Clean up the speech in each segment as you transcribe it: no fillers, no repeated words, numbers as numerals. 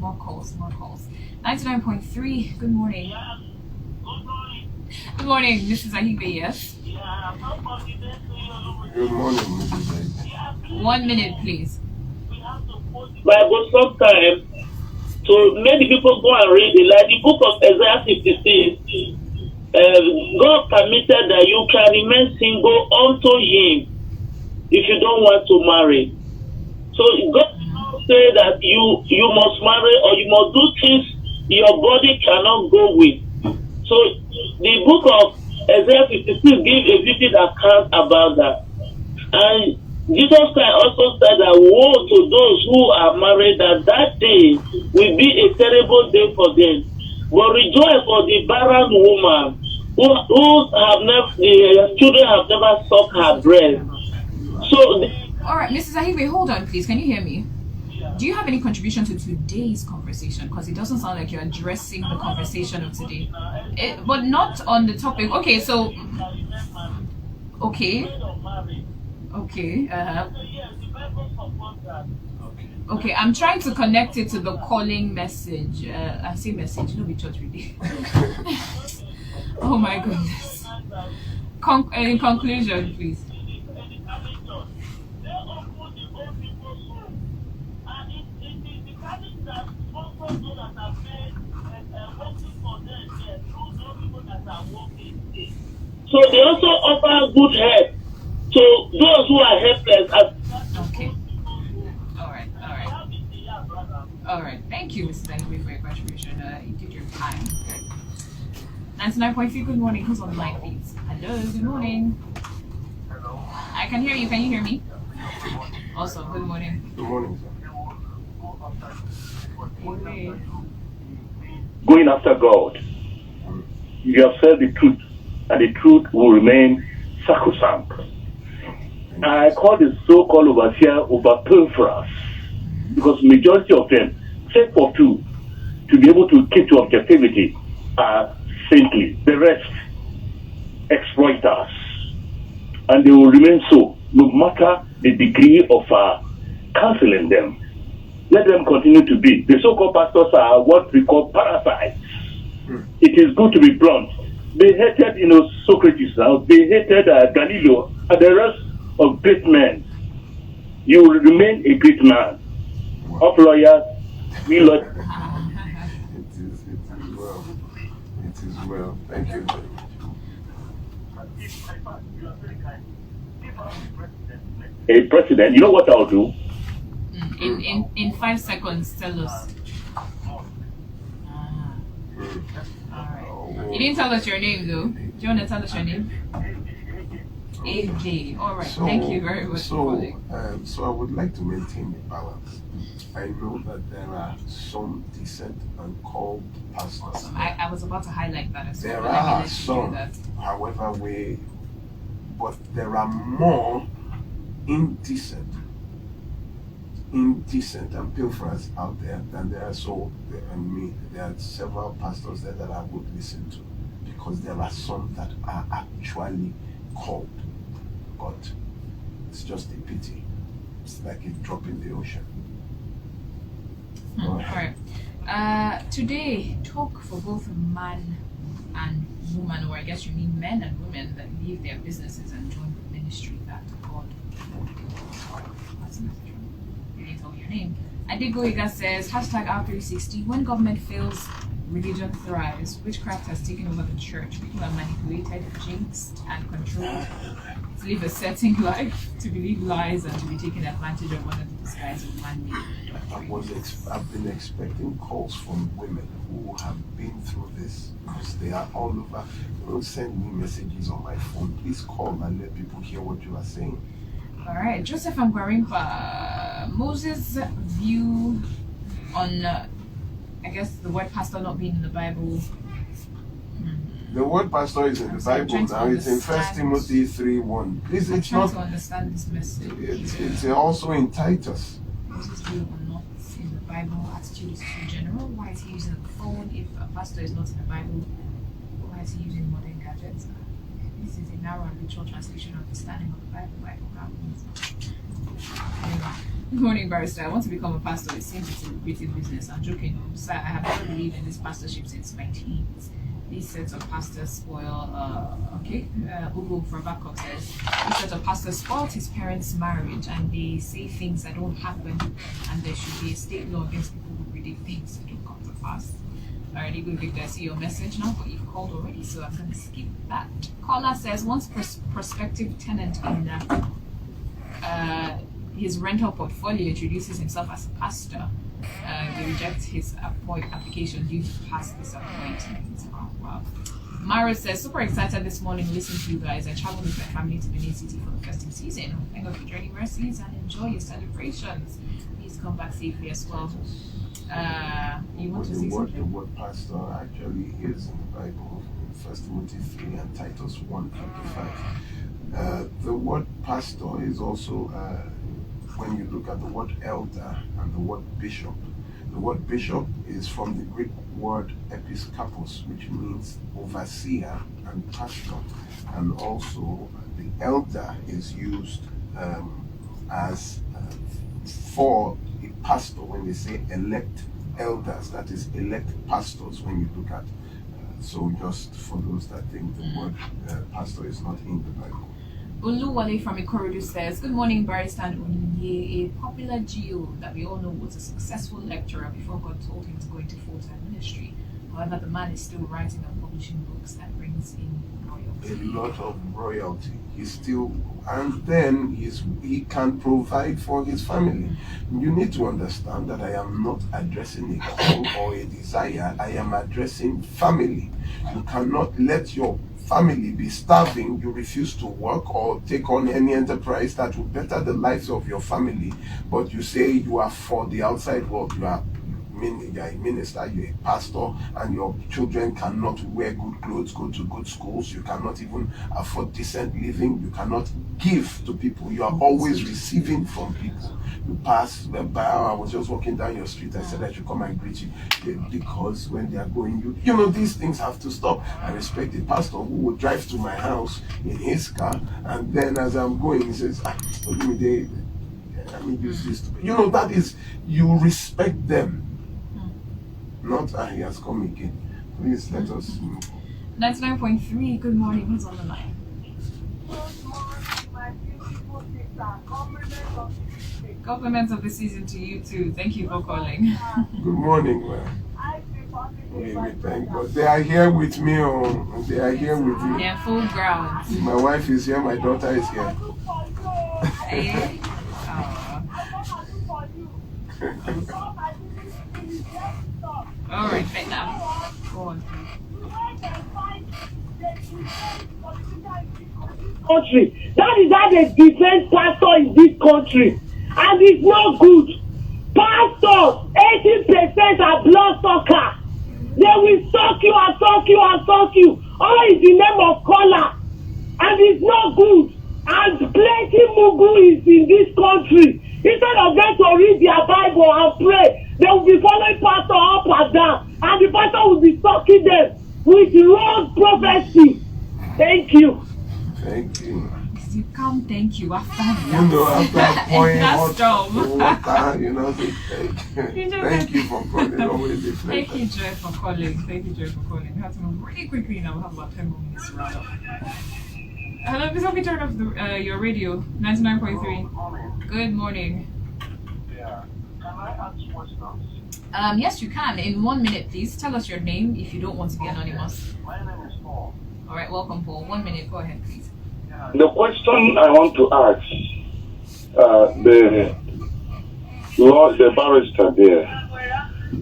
more calls. 99.3, good morning. Good morning, Mrs. Ahibe, yes? Good morning, Mrs. Ahibe. 1 minute, please. Bible sometimes to many people go and read it, like the book of Isaiah 56. God permitted that you can remain single unto Him if you don't want to marry. So God say that you must marry or you must do things your body cannot go with. So the book of Isaiah 56 gives a vivid account about that. And Jesus Christ also said that woe to those who are married, that day will be a terrible day for them. But rejoice for the barren woman who have never, the children have never sucked her breast. So, all right, Mrs. Ahibe, hold on, please. Can you hear me? Do you have any contribution to today's conversation? Because it doesn't sound like you're addressing the conversation of today, but not on the topic. Okay, so okay. Okay, I'm trying to connect it to the calling message. I say message, no be church really. Oh my goodness. In conclusion, please. So they also offer good help to those who are helpless. Okay. All right. Thank you, Mrs. Ahibe, for your contribution. You did your time. 99.3, good morning. Who's on the line, please? Hello, good morning. Hello. I can hear you. Can you hear me? Also, good morning. Good morning, sir. Going after God. You have said the truth, and the truth will remain sacrosanct. I call the so-called overseer over-pilferers, because majority of them, except for two, to be able to keep to objectivity, are saintly. The rest, exploiters. And they will remain so, no matter the degree of counseling them. Let them continue to be. The so-called pastors are what we call parasites. It is good to be blunt. They hated, Socrates now. They hated Galileo and the rest of great men. You will remain a great man. Of lawyers, we lawyers. It is well. Thank you very much. A president, you know what I'll do? In 5 seconds, tell us. You didn't tell us your name, though. Do you want to tell us your name? AJ. All right. Thank you very much for calling. So I would like to maintain the balance. I know that there are some decent and called pastors. Awesome. I was about to highlight that as well. There are some, however, but there are more indecent and pilferers out there than there are. So, there are several pastors there that I would listen to, because there are some that are actually called. But it's just a pity. It's like a drop in the ocean. All right. Today, talk for both man and woman, or I guess you mean men and women that leave their businesses and join the ministry that God. You didn't tell me your name. Adigoiga says, #R360, when government fails, religion thrives. Witchcraft has taken over the church. People are manipulated, jinxed, and controlled to live a certain life, to believe lies, and to be taken advantage of under the disguise of man-made doctrine. I've been expecting calls from women who have been through this, because they are all over. Don't send me messages on my phone. Please call and let people hear what you are saying. All right, Joseph and Gwarimpa, Moses' view on, I guess, the word pastor not being in the Bible. The word pastor is in the Bible now. It's in 1 Timothy 3:1. Please, it's trying not. to understand this message. It's also in Titus. Moses' view on not in the Bible. Attitude is too general. Why is he using the phone if a pastor is not in the Bible? Why is he using modern gadgets? This is a narrow and literal translation of the standing of the Bible. Anyway. Good morning, Barrister. I want to become a pastor. It seems it's a lucrative business. I'm joking. Sir, I have never believed in this pastorship since my teens. These sets of pastors spoil, Ugo from Bangkok says, these sets of pastors spoiled his parents' marriage and they say things that don't happen and there should be a state law against people who predict things that don't come to pass. Alrighty, good Victor, I see your message now, but you've called already, so I'm going to skip that. Caller says, once prospective tenant in his rental portfolio introduces himself as a pastor, they reject his application due to past disappointment. Oh, wow. Mara says, super excited this morning listening to you guys. I traveled with my family to Benin City for the festive season. Thank God for journey mercies and enjoy your celebrations. Please come back safely as well. You want to say something? The word pastor actually is in the Bible, 1 Timothy 3 and Titus 1:25. The word pastor is also, when you look at the word elder and the word bishop. The word bishop is from the Greek word episkopos, which means overseer and pastor. And also the elder is used as for a pastor when they say elect elders, that is elect pastors when you look at. So just for those that think the word pastor is not in the Bible. Uluwale from Ikorodu says, good morning, Barrister and Onyinye. A popular GO that we all know was a successful lecturer before God told him to go into full-time ministry. However, the man is still writing and publishing books that brings in royalty. A lot of royalty. He's still, and then he can provide for his family. You need to understand that I am not addressing a call or a desire. I am addressing family. You cannot let your family be starving. You refuse to work or take on any enterprise that will better the lives of your family, but you say you are for the outside world. You are a minister, you're a pastor, and your children cannot wear good clothes, go to good schools, you cannot even afford decent living, you cannot give to people, you are always receiving from people. You pass by, I was just walking down your street, I said I should come and greet you, because when they are going, you know, these things have to stop. I respect the pastor who would drive to my house in his car, and then as I'm going, he says, let me use this. You know, that is, you respect them. Not, he has come again. Please let us move. 99.3, good morning. Who's on the line? Good morning, my beautiful sister. Compliments of the season to you too. Thank you for calling. Good morning, man. We thank God. They are here with me. They are here with me. They're full ground. My wife is here. My daughter is here. Hey. All right, right now. Go on. Country. That is how they defend pastor in this country, and it's not good. Pastors, 80% are bloodsuckers. They will suck you and suck you and suck you, all in the name of color, and it's not good. And plenty mugu is in this country. Instead of them to read their Bible and pray, they will be following pastor up and down, and the pastor will be sucking them with wrong prophecy. Thank you. Thank you. You can't thank you after that. You know, after pouring hot storm. water, you know, thank you for calling. Always a pleasure. Thank you, Joy, for calling. Thank you, Joy, for calling. We have to move really quickly now. We have about 10 more minutes to round up. Hello, please help me turn off your radio. 99.3. Good morning. Yeah. Can I ask questions? Yes, you can. In 1 minute, please. Tell us your name if you don't want to be anonymous. My name is Paul. All right, welcome, Paul. 1 minute. Go ahead, please. Yeah. The question I want to ask the barrister there,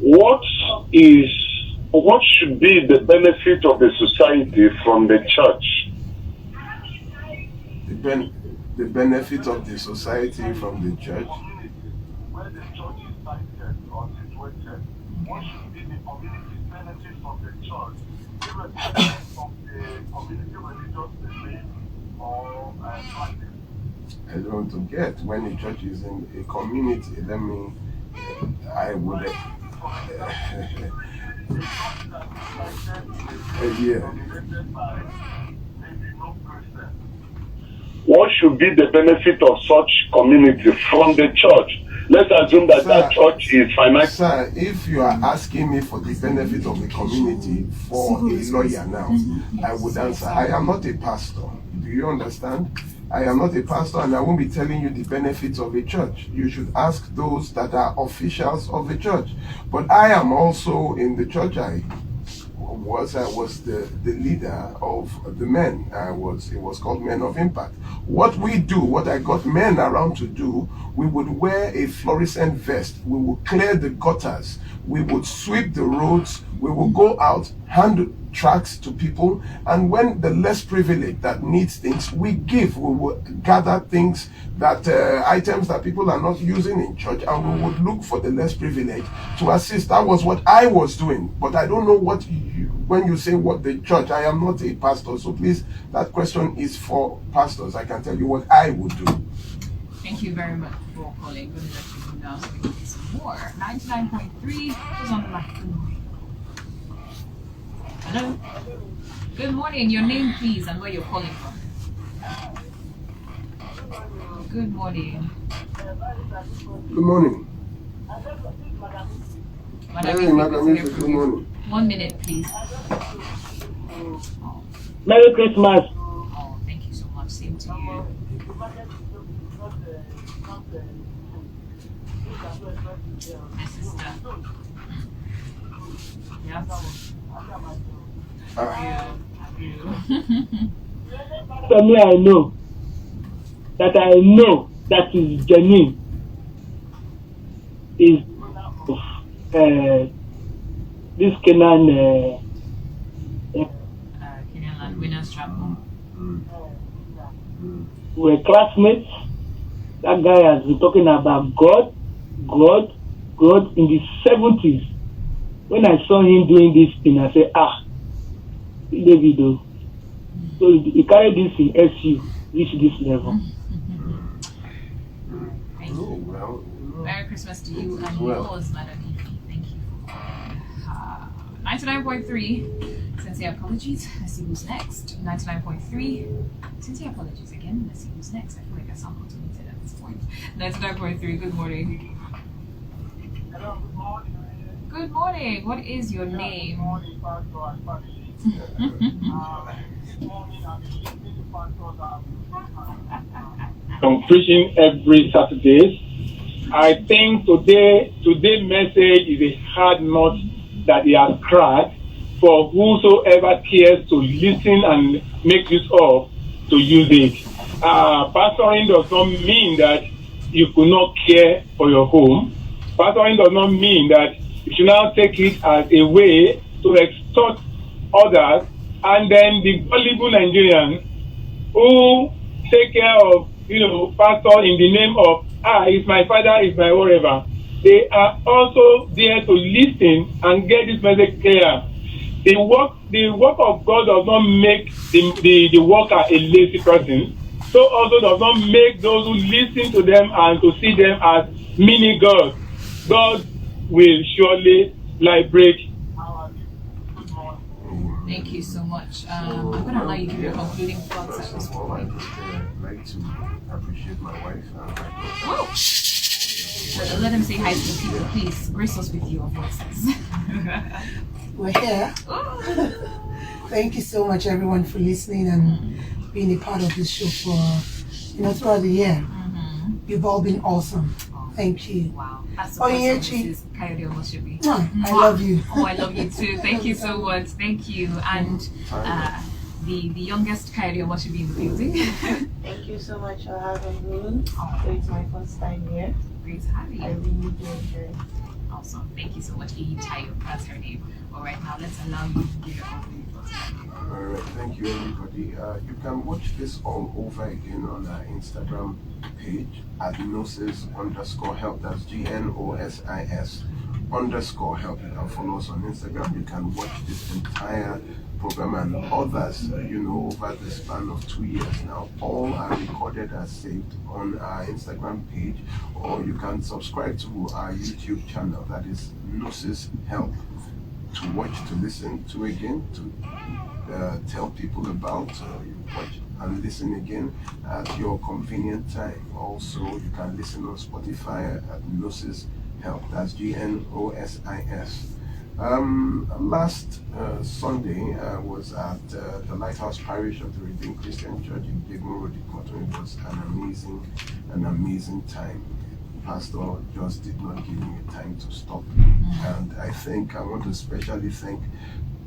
what should be the benefit of the society from the church? The benefit of the society from the church. Where the church is sited or situated, what should be the community benefit from the church, irrespective of the community religious belief or practice? I don't want to get when the church is in a community. I would. Yeah. Christian. What should be the benefit of such community from the church? Let's assume that that church is financial. Sir, if you are asking me for the benefit of the community for a lawyer now, I would answer. I am not a pastor. Do you understand? I am not a pastor and I won't be telling you the benefits of a church. You should ask those that are officials of the church. But I am also in the church. I was the leader of the men. It was called Men of Impact. What we do, what I got men around to do, we would wear a fluorescent vest. We would clear the gutters. We would sweep the roads. We would go out, hand tracts to people, and when the less privileged that needs things, we give. We would gather things that items that people are not using in church, and we would look for the less privileged to assist. That was what I was doing. But I don't know what when you say what the church, I am not a pastor, so please, that question is for pastors. I can tell you what I would do. Thank you very much for calling. Going to let you know so we can get some more. 99.3 was on the line. Hello. Good morning. Your name, please, and where you're calling from. Good morning. Good morning. Madam, good morning. 1 minute, please. Merry Christmas. Oh, thank you so much. Same to you. My sister. Yeah. Have you? For me, I know that is genuine is this Canaan Kenyan Land Winners Chapel. were classmates. That guy has been talking about God in the 70s. When I saw him doing this thing, I said, David, so he carried this in SU, reach this level. Thank you. Merry Christmas to you and yours, Madam Evie. Thank you for calling. 99.3. Sincere apologies. Let's see who's next. 99.3. Sincere apologies again. Let's see who's next. I feel like I sound automated at this point. 99.3. Good morning. Hello, good morning. Good morning. What is your name? Good morning, Pastor and family. This morning I'm listening to pastors I'm preaching every Saturday. I think today's message is a hard nut that he has cracked for whosoever cares to listen and make use of to use it. Pastoring does not mean that you could not care for your home. Pastoring does not mean that you should now take it as a way to extort others, and then the gullible Nigerians who take care of, pastor in the name of, it's my father, it's my whatever. They are also there to listen and get this message clear. The work of God does not make the worker a lazy person. So also does not make those who listen to them and to see them as mini gods. God will surely liberate. Thank you so much. I'm going to allow you to give your concluding thoughts at this point. I would like to appreciate my wife and my daughter. Oh. Let them say hi to the people, please. Grace us with your voices. We're here. Thank you so much, everyone, for listening and being a part of this show for, throughout the year. You've all been awesome. Thank you. Wow. That's Oh, yeah, Chi. I love you. Oh, I love you too. Thank you so much. Thank you. And the youngest Coyote Omoshibi in the building. Thank you so much for having me. So it's my first time here. Great to have you. I really do enjoy it. Awesome. Thank you so much, Tayo. That's her name. All right, now let's allow you to give your concluding thoughts. All right, thank you, everybody. You can watch this all over again on our Instagram page at Gnosis_help. That's GNOSIS_help. You can follow us on Instagram. You can watch this entire program and others, over the span of 2 years now. All are recorded and saved on our Instagram page, or you can subscribe to our YouTube channel. That is Gnosis Help. to watch, to listen to again, to tell people about, you watch and listen again at your convenient time. Also, you can listen on Spotify at Gnosis Help. That's Gnosis. Last Sunday, I was at the Lighthouse Parish of the Redeemed Christian Church in Begun Road, Ikoto. It was an amazing time. Pastor just did not give me time to stop. And I want to especially thank,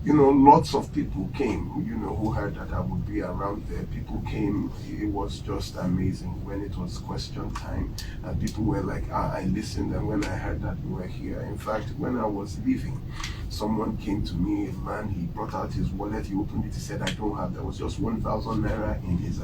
lots of people came, who heard that I would be around there. People came. It was just amazing when it was question time. And people were like, I listened. And when I heard that you were here, in fact, when I was leaving, someone came to me, a man, he brought out his wallet, he opened it, he said, I don't have, there was just 1,000 naira in his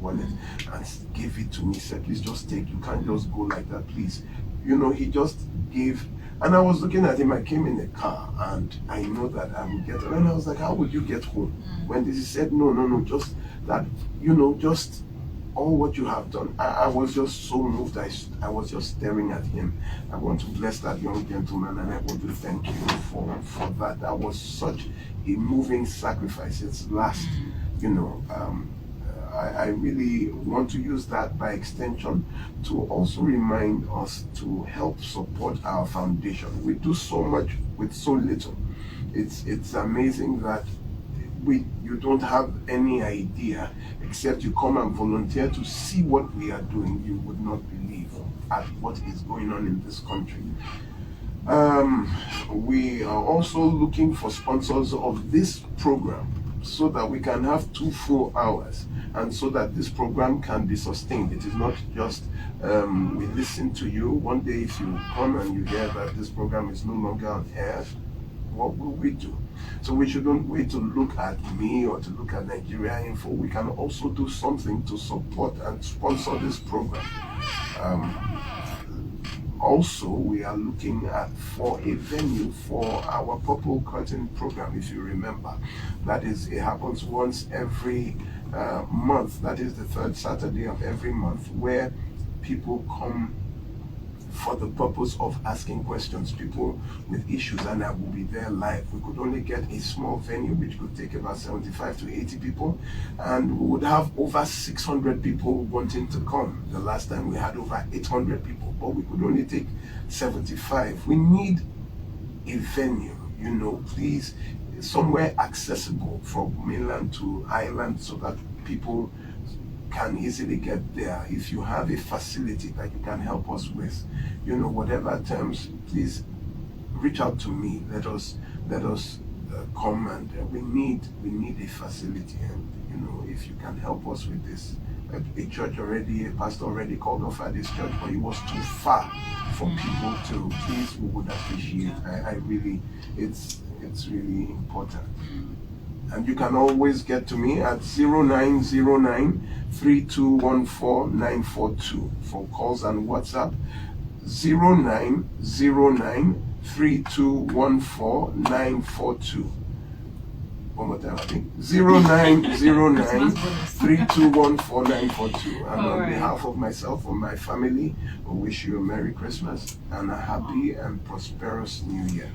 wallet, and gave it to me, said, please just take, you can't just go like that, please. He just gave. And I was looking at him, I came in the car, and I know that I would get home. And I was like, how would you get home? When he said, no, just that, just all what you have done. I was just so moved. I was just staring at him. I want to bless that young gentleman, and I want to thank you for that. That was such a moving sacrifice. It's last, I really want to use that by extension to also remind us to help support our foundation. We do so much with so little. It's amazing that you don't have any idea, except you come and volunteer to see what we are doing. You would not believe at what is going on in this country. We are also looking for sponsors of this program so that we can have 2 full hours, and so that this program can be sustained. It is not just we listen to you. One day if you come and you hear that this program is no longer on air, what will we do? So we shouldn't wait to look at me or to look at Nigeria Info. We can also do something to support and sponsor this program. Also, we are looking for a venue for our Purple Curtain program, if you remember. It happens once every month. That is the 3rd Saturday of every month, where people come for the purpose of asking questions, people with issues, and I will be there live. We could only get a small venue which could take about 75 to 80 people, and we would have over 600 people wanting to come. The last time we had over 800 people, but we could only take 75. We need a venue, please, somewhere accessible from mainland to island so that people can easily get there. If you have a facility that you can help us with, whatever terms, please reach out to me. Let us come, and we need a facility, and if you can help us with this. A pastor already called off at this church, but it was too far for people to. Please, we would appreciate. I really, it's really important. And you can always get to me at 0909 3214 942 for calls and WhatsApp. 0909 3214 942. One more time, I think. 0909 3214 942. And on behalf of myself and my family, I wish you a Merry Christmas and a happy and prosperous New Year.